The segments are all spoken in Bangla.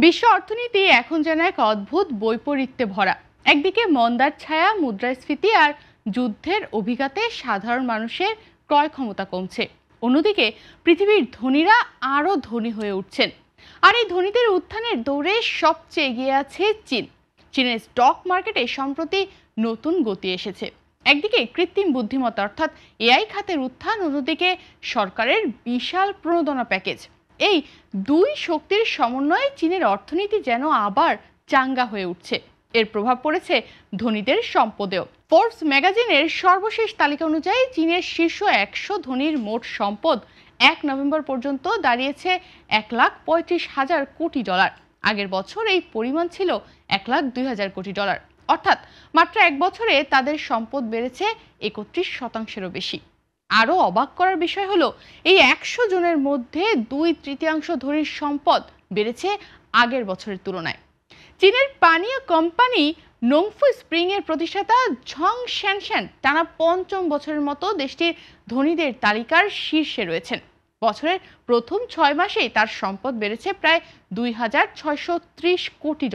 বিশ্ব অর্থনীতি এখন যেন এক অদ্ভুত বৈপরীত্যে ভরা। একদিকে মন্দার ছায়া, মুদ্রাস্ফীতি আর যুদ্ধের অভিঘাতে সাধারণ মানুষের ক্রয় ক্ষমতা কমছে। অন্যদিকে পৃথিবীর ধনীরা আরও ধনী হয়ে উঠছেন। আর এই ধনীদের উত্থানের দৌড়ে সবচেয়ে এগিয়ে আছে চীন। চীনের স্টক মার্কেটে সম্প্রতি নতুন গতি এসেছে। একদিকে কৃত্রিম বুদ্ধিমত্তা অর্থাৎ এআই খাতের উত্থান, অন্যদিকে সরকারের বিশাল প্রণোদনা প্যাকেজ। এই দুই শক্তির সমন্বয়ে চীনের অর্থনীতি যেন আবার চাঙ্গা হয়ে উঠছে। এর প্রভাব পড়েছে ধনীদের সম্পদেও। ফোর্বস ম্যাগাজিনের সর্বশেষ তালিকা অনুযায়ী চীনের শীর্ষ 100 ধনীর মোট সম্পদ 1 নভেম্বর পর্যন্ত দাঁড়িয়েছে $1,35,000 কোটি। আগের বছর এই পরিমাণ ছিল $1,02,000 কোটি। অর্থাৎ মাত্র এক বছরে তাদের সম্পদ বেড়েছে 31% বেশি। আরও অবাক করার বিষয় হলো, এই 100 জনের মধ্যে 2/3 ধনীর সম্পদ বেড়েছে আগের বছরের তুলনায়। চীনের পানীয় কোম্পানি নোংফু স্প্রিং এর প্রতিষ্ঠাতা ঝং শ্যানশ্যান টানা 5ম বছরের মতো দেশটির ধনীদের তালিকার শীর্ষে রয়েছেন। বছরের প্রথম 6 মাসেই তার সম্পদ বেড়েছে প্রায় $2,630 কোটি,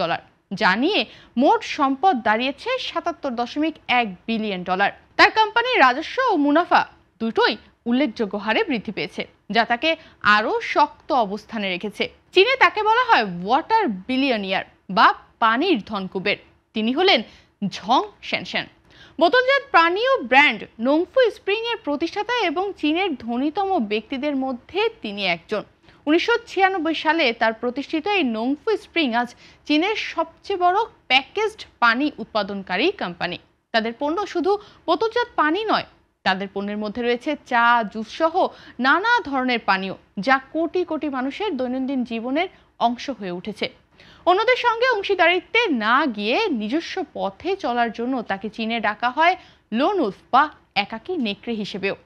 যা নিয়ে মোট সম্পদ দাঁড়িয়েছে $77.1 বিলিয়ন। তার কোম্পানির রাজস্ব ও মুনাফা দুটোই উল্লেখযোগ্য হারে বৃদ্ধি পেয়েছে, যা তাকে আরও শক্ত অবস্থানে রেখেছে। চীনে তাকে বলা হয় ওয়াটার বিলিয়নিয়ার বা পানির ধনকুবের। তিনি হলেন ঝং শ্যানশ্যান। বোতলজাত পানীয় ব্র্যান্ড নোংফু স্প্রিং এর প্রতিষ্ঠাতা এবং চীনের ধনীতম ব্যক্তিদের মধ্যে তিনি একজন। 1996 সালে তার প্রতিষ্ঠিত এই নোংফু স্প্রিং আজ চীনের সবচেয়ে বড় প্যাকেজড পানি উৎপাদনকারী কোম্পানি। তাদের পণ্য শুধু বোতলজাত পানি নয়, তাদের পণ্যের মধ্যে রয়েছে চা, জুস সহ নানা ধরনের পানীয়, যা কোটি কোটি মানুষের দৈনন্দিন জীবনের অংশ হয়ে উঠেছে। অন্যদের সঙ্গে অংশীদারিত্বে না গিয়ে নিজস্ব পথে চলার জন্য তাকে চীনে ডাকা হয় লোন উলফ বা একাকী নেকড়ে হিসেবেও।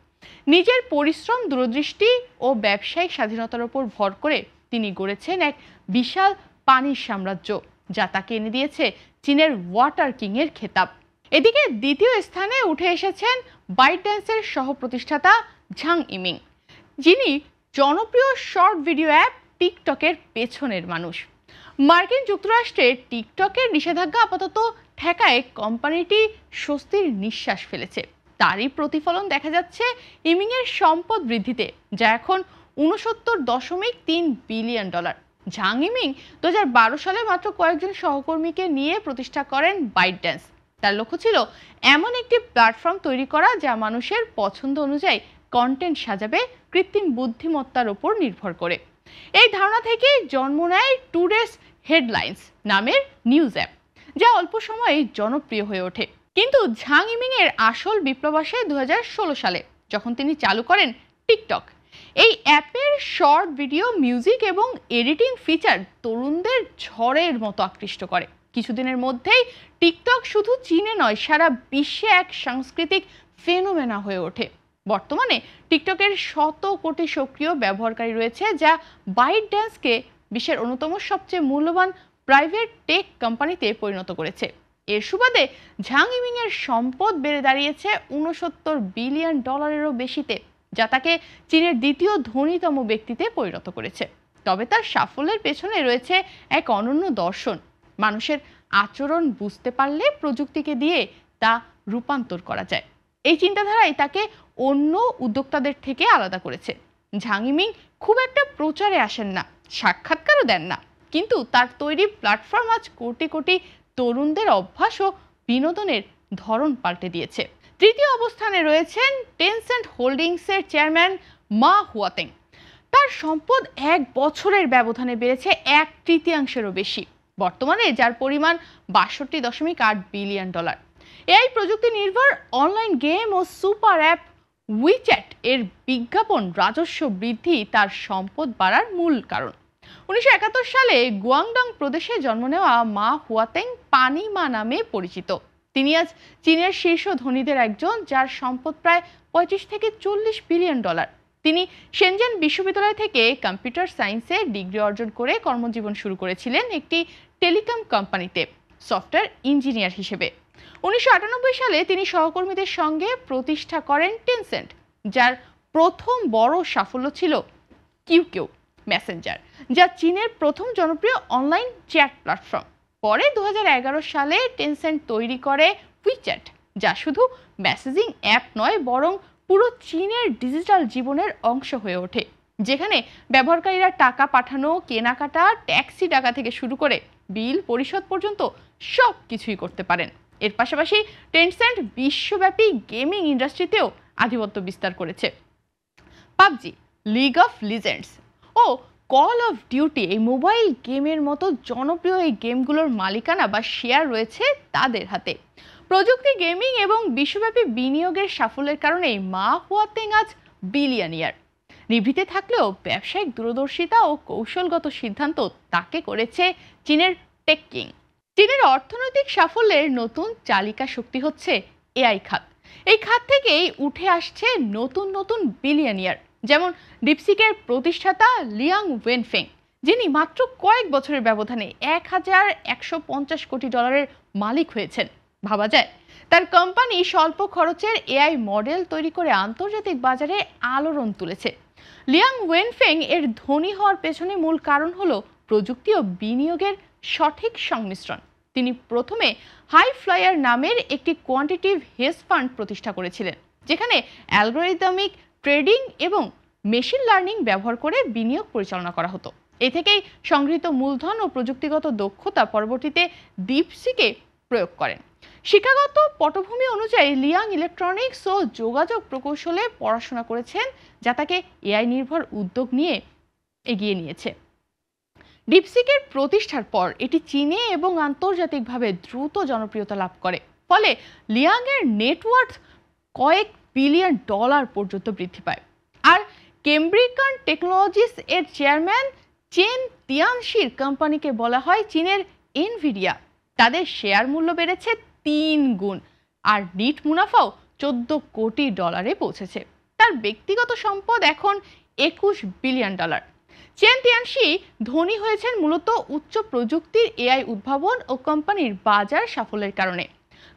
নিজের পরিশ্রম, দূরদৃষ্টি ও ব্যবসায়িক স্বাধীনতার উপর ভর করে তিনি গড়েছেন এক বিশাল পানির সাম্রাজ্য, যা তাকে এনে দিয়েছে চীনের ওয়াটার কিং এর খেতাব। এদিকে দ্বিতীয় স্থানে উঠে এসেছেন বাইটড্যান্সের সহ প্রতিষ্ঠাতা ঝাং ইমিং, যিনি জনপ্রিয় শর্ট ভিডিও অ্যাপ টিকটকের পেছনের মানুষ। মার্কিন যুক্তরাষ্ট্রে টিকটকের নিষেধাজ্ঞা আপাতত ঠেকায় কোম্পানিটি স্বস্তির নিঃশ্বাস ফেলেছে। তারই প্রতিফলন দেখা যাচ্ছে ইমিংয়ের সম্পদ বৃদ্ধিতে, যা এখন $69.3 বিলিয়ন। ঝাং ইমিং 2012 সালে মাত্র কয়েকজন সহকর্মীকে নিয়ে প্রতিষ্ঠা করেন বাইটড্যান্স। তার লক্ষ্য ছিল এমন একটি প্ল্যাটফর্ম তৈরি করা যা মানুষের পছন্দ অনুযায়ী কন্টেন্ট সাজাবে কৃত্রিম বুদ্ধিমত্তার উপর নির্ভর করে। এই ধারণা থেকেই জন্ম নেয় টুডেস হেডলাইন্স নামের নিউজ অ্যাপ, যা অল্প সময়ে জনপ্রিয় হয়ে ওঠে। কিন্তু ঝাং ইমিং এর আসল বিপ্লব আসে 2016 সালে, যখন তিনি চালু করেন টিকটক। এই অ্যাপের শর্ট ভিডিও, মিউজিক এবং এডিটিং ফিচার তরুণদের ঝড়ের মতো আকৃষ্ট করে। কিছুদিনের মধ্যেই টিকটক শুধু চীনে নয়, সারা বিশ্বে এক সাংস্কৃতিক ফেনোমেনা হয়ে ওঠে। বর্তমানে টিকটকের 100 কোটি সক্রিয় ব্যবহারকারী রয়েছে, যা বাইটড্যান্সকে বিশ্বের অন্যতম সবচেয়ে মূল্যবান প্রাইভেট টেক কোম্পানিতে পরিণত করেছে। এর সুবাদে ঝাং ইমিং এর সম্পদ বেড়ে দাঁড়িয়েছে $69 বিলিয়ন বেশিতে, যা তাকে চীনের দ্বিতীয় ধনীতম ব্যক্তিতে পরিণত করেছে। তবে তার সাফল্যের পেছনে রয়েছে এক অনন্য দর্শন। মানুষের আচরণ বুঝতে পারলে প্রযুক্তিকে দিয়ে তা রূপান্তর করা যায়। এই চিন্তাধারাই তাকে অন্য উদ্যোক্তাদের থেকে আলাদা করেছে। ঝাং ইমিং খুব একটা প্রচারে আসেন না, সাক্ষাৎকারও দেন না, কিন্তু তার তৈরি প্ল্যাটফর্ম আজ কোটি কোটি তরুণদের অভ্যাস ও বিনোদনের ধরন পাল্টে দিয়েছে। তৃতীয় অবস্থানে রয়েছেন টেনসেন্ট হোল্ডিংসের চেয়ারম্যান মা হুয়াতেং। তার সম্পদ এক বছরের ব্যবধানে বেড়েছে 1/3 বেশি, বর্তমানে যার পরিমাণ $62.8 বিলিয়ন। এআই প্রযুক্তি নির্ভর অনলাইন গেম ও সুপার অ্যাপ উইচ্যাট এর বিজ্ঞাপন রাজস্ব বৃদ্ধি তার সম্পদ বাড়ার মূল কারণ। 1971 সালে গুয়াংডং প্রদেশে জন্ম নেওয়া মা হুয়াতেং পানি মা নামে পরিচিত। তিনি আজ চীনের শীর্ষ ধনীদের একজন, যার সম্পদ প্রায় $35-40 বিলিয়ন। তিনি শেনজেন বিশ্ববিদ্যালয় থেকে কম্পিউটার সায়েন্সে ডিগ্রি অর্জন করে কর্মজীবন শুরু করেছিলেন একটি টেলিকম কোম্পানিতে সফটওয়্যার ইঞ্জিনিয়ার হিসেবে। 1998 সালে তিনি সহকর্মীদের সঙ্গে প্রতিষ্ঠা করেন টেনসেন্ট, যার প্রথম বড় সাফল্য ছিল কিউকিউ মেসেঞ্জার। যা চীনের প্রথম জনপ্রিয় অনলাইন চ্যাট প্ল্যাটফর্ম। পরে 2011 সালে টেনসেন্ট তৈরি করে উইচ্যাট, যা শুধু মেসেজিং অ্যাপ নয় বরং পুরো চীনের ডিজিটাল জীবনের অংশ হয়ে ওঠে, যেখানে ব্যবহারকারীরা টাকা পাঠানো, কেনাকাটা, ট্যাক্সি ডাকা থেকে শুরু করে বিল পরিশোধ পর্যন্ত সব কিছুই করতে পারেন। এর পাশাপাশি টেনসেন্ট বিশ্বব্যাপী গেমিং ইন্ডাস্ট্রিতেও আধিপত্য বিস্তার করেছে। পাবজি, লিগ অফ লিজেন্ডস ও কল অফ ডিউটি এই মোবাইল গেমের মতো জনপ্রিয় এই গেমগুলোর মালিকানা বা শেয়ার রয়েছে তাদের হাতে। প্রযুক্তি, গেমিং এবং বিশ্বব্যাপী বিনিয়োগের সাফল্যের কারণেই মা হুয়াতেং আজ বিলিয়নিয়ার। নিভৃতে থাকলেও ব্যবসায়িক দূরদর্শিতা ও কৌশলগত সিদ্ধান্ত তাকে করেছে চীনের টেক কিং। চীনের অর্থনৈতিক সাফল্যের নতুন চালিকা শক্তি হচ্ছে এআই খাত। এই খাত থেকেই উঠে আসছে নতুন নতুন বিলিয়নিয়ার, যেমন ডিপসিকের প্রতিষ্ঠাতা লিয়াং ওয়েনফেং, যিনি মাত্র কয়েক বছরের ব্যবধানে $1150 কোটি মালিক হয়েছেন। ভাবা যায় তার কোম্পানি স্বল্প খরচের এআই মডেল তৈরি করে আন্তর্জাতিক বাজারে আলোড়ন তুলেছে। লিয়াং ওয়েনফেং এর ধনী হওয়ার পেছনে মূল কারণ হলো প্রযুক্তি ও বিনিয়োগের সঠিক সংমিশ্রণ। তিনি প্রথমে হাই ফ্লায়ার নামের একটি কোয়ান্টিটিভ হেজ ফান্ড প্রতিষ্ঠা করেছিলেন, যেখানে অ্যালগরিদমিক ট্রেডিং এবং মেশিন লার্নিং ব্যবহার করে বিনিয়োগ পরিচালনা করা হতো। এ থেকেই সংগৃহীত মূলধন ও প্রযুক্তিগত দক্ষতা পরবর্তীতে ডিপসিকে প্রয়োগ করেন। শিক্ষাগত পটভূমি অনুযায়ী লিয়াং ইলেকট্রনিক্স ও যোগাযোগ প্রকৌশলে পড়াশোনা করেছেন, যা তাকে এআই নির্ভর উদ্যোগ নিয়ে এগিয়ে নিয়েছে। ডিপসিকের প্রতিষ্ঠার পর এটি চীনে এবং আন্তর্জাতিকভাবে দ্রুত জনপ্রিয়তা লাভ করে, ফলে লিয়াং এর নেটওয়ার্থ কয়েক বিলিয়ন ডলার পর্যন্ত বৃদ্ধি পায়। আর কেমব্রিকান টেকনোলজিস এর চেয়ারম্যান চেন তিয়ানশির কোম্পানিকে বলা হয় চীনের এনভিডিয়া। তাদের শেয়ার মূল্য বেড়েছে 3 গুণ, আর নিট মুনাফাও $14 কোটি পৌঁছেছে। তার ব্যক্তিগত সম্পদ এখন $21 বিলিয়ন। চেন তিয়ানশি ধনী হয়েছেন মূলত উচ্চ প্রযুক্তির এআই উদ্ভাবন ও কোম্পানির বাজার সাফল্যের কারণে।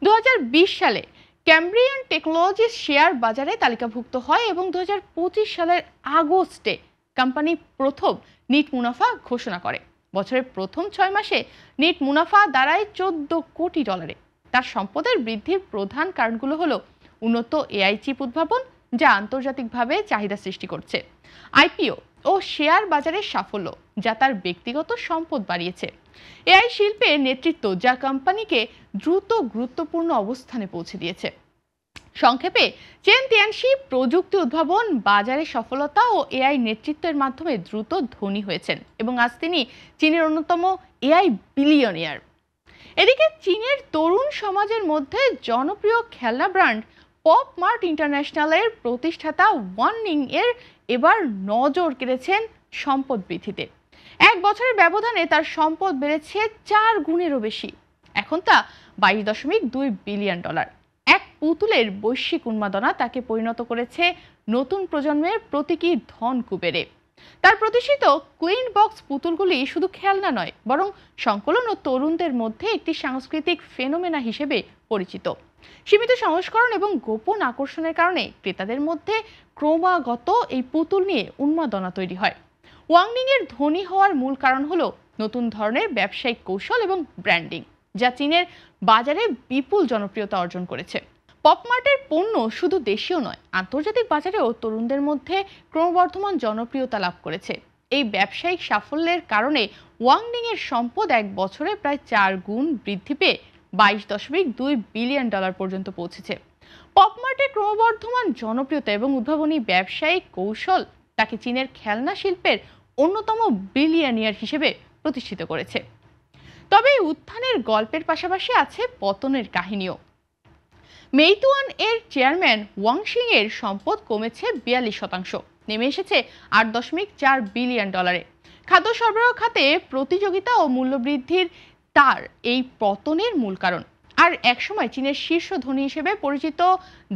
2020 সালে ক্যামব্রিয়ান টেকনোলজিস শেয়ার বাজারে তালিকাভুক্ত হয় এবং 2025 সালের আগস্টে কোম্পানি প্রথম নিট মুনাফা ঘোষণা করে। বছরের প্রথম 6 মাসে নিট মুনাফা দাঁড়ায় $14 কোটি। তার সম্পদের বৃদ্ধির প্রধান কারণগুলো হলো উন্নত এআই চিপ উদ্ভাবন, যা আন্তর্জাতিকভাবে চাহিদা সৃষ্টি করছে, আইপিও ও শেয়ার বাজারের সাফল্য, যা তার ব্যক্তিগত সম্পদ বাড়িয়েছে, এআই শিল্পের নেতৃত্ব, যা কোম্পানিকে দ্রুত গুরুত্বপূর্ণ অবস্থানে পৌঁছে দিয়েছে। সংক্ষেপে, চেন তিয়ানশি প্রযুক্তি উদ্ভাবন, বাজারে সফলতা ও এআই নেতৃত্বের মাধ্যমে দ্রুত ধনী হয়েছেন এবং আজ তিনি চীনের অন্যতম এআই বিলিয়নিয়ার। এদিকে চীনের তরুণ সমাজের মধ্যে জনপ্রিয় খেলনা ব্র্যান্ড পপ মার্ট ইন্টারন্যাশনালের প্রতিষ্ঠাতা ওয়াং নিং এর এবার নজর কেড়েছেন সম্পদ বৃদ্ধিতে। 1 বছরের ব্যবধানে তার সম্পদ বেড়েছে 4 গুণেরও বেশি। এখন তা $22.2 বিলিয়ন। এক পুতুলের বৈশ্বিক উন্মাদনা তাকে পরিণত করেছে নতুন প্রজন্মের প্রতীকী ধন কুবেরে। তার প্রতিষ্ঠিত কুইন বক্স পুতুলগুলি শুধু খেলনা নয়, বরং সংকলন ও তরুণদের মধ্যে একটি সাংস্কৃতিক ফেনোমেনা হিসেবে পরিচিত। সীমিত সংস্করণ এবং গোপন আকর্ষণের কারণে ক্রেতাদের মধ্যে ক্রমাগত এই পুতুল নিয়ে উন্মাদনা তৈরি হয়। ওয়াং নিং এর ধনী হওয়ার মূল কারণ হলো নতুন ধরনের ব্যবসায়িক কৌশল এবং ব্র্যান্ডিং, যা চীনের বাজারে বিপুল জনপ্রিয়তা অর্জন করেছে। পপমার্টের পণ্য শুধু দেশীয় নয়, আন্তর্জাতিক বাজারেও তরুণদের মধ্যে ক্রমবর্ধমান জনপ্রিয়তা লাভ করেছে। এই ব্যবসায়িক সাফল্যের কারণে ওয়াং নিং এর সম্পদ 1 বছরে প্রায় 4 গুণ বৃদ্ধি পেয়ে $22.2 বিলিয়ন পর্যন্ত পৌঁছেছে। পপমার্টের ক্রমবর্ধমান জনপ্রিয়তা এবং উদ্ভাবনী ব্যবসায়িক কৌশল তাকে চীনের খেলনা শিল্পের অন্যতম বিলিয়নিয়ার হিসেবে প্রতিষ্ঠিত করেছে। তবে উত্থানের গল্পের পাশাপাশি আছে পতনের কাহিনীও। মেইতুয়ান এর চেয়ারম্যান ওয়াং শিং এর সম্পদ কমেছে 42%, নেমে এসেছে $8.4 বিলিয়ন। খাদ্য সরবরাহ খাতে প্রতিযোগিতা ও মূল্যবৃদ্ধির তার এই পতনের মূল কারণ। আর একসময় চীনের শীর্ষ ধনী হিসেবে পরিচিত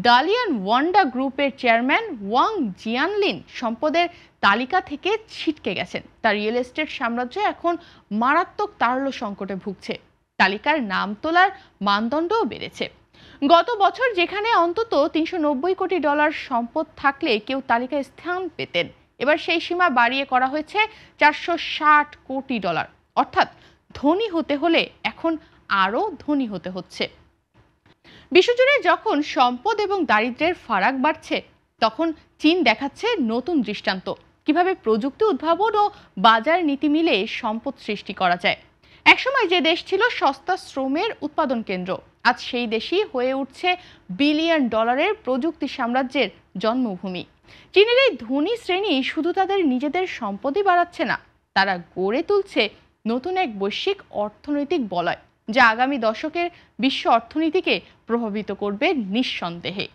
দালিয়ান ওয়ান্ডা গ্রুপের চেয়ারম্যান ওয়াং জিয়ানলিন সম্পদের তালিকা থেকে ছিটকে গেছেন। তার রিয়েল এস্টেট সাম্রাজ্য এখন মারাত্মক তারল্য সংকটে ভুগছে। তালিকার নাম তোলার মানদণ্ডও বেড়েছে। গত বছর যেখানে অন্তত $390 কোটি সম্পদ থাকলে কেউ তালিকায় স্থান পেতেন, এবার সেই সীমা বাড়িয়ে করা হয়েছে $460 কোটি। অর্থাৎ ধনী হতে হলে এখন আরও ধনী হতে হচ্ছে। বিশ্বজুড়ে যখন সম্পদ এবং দারিদ্র্যের ফারাক বাড়ছে, তখন চীন দেখাচ্ছে নতুন দৃষ্টান্ত কিভাবে প্রযুক্তি উদ্ভাবন ও বাজার নীতি মিলে সম্পদ সৃষ্টি করা যায়। একসময় যে দেশ ছিল সস্তা শ্রমের উৎপাদন কেন্দ্র, আজ সেই দেশই হয়ে উঠছে বিলিয়ন ডলারের প্রযুক্তি সাম্রাজ্যের জন্মভূমি। চীনের এই ধনী শ্রেণী শুধু তাদের নিজেদের সম্পদই বাড়াচ্ছে না, তারা গড়ে তুলছে নতুন এক বৈশ্বিক অর্থনৈতিক বলয়, যা আগামী দশকের বিশ্ব অর্থনীতিকে প্রভাবিত করবে নিঃসন্দেহে।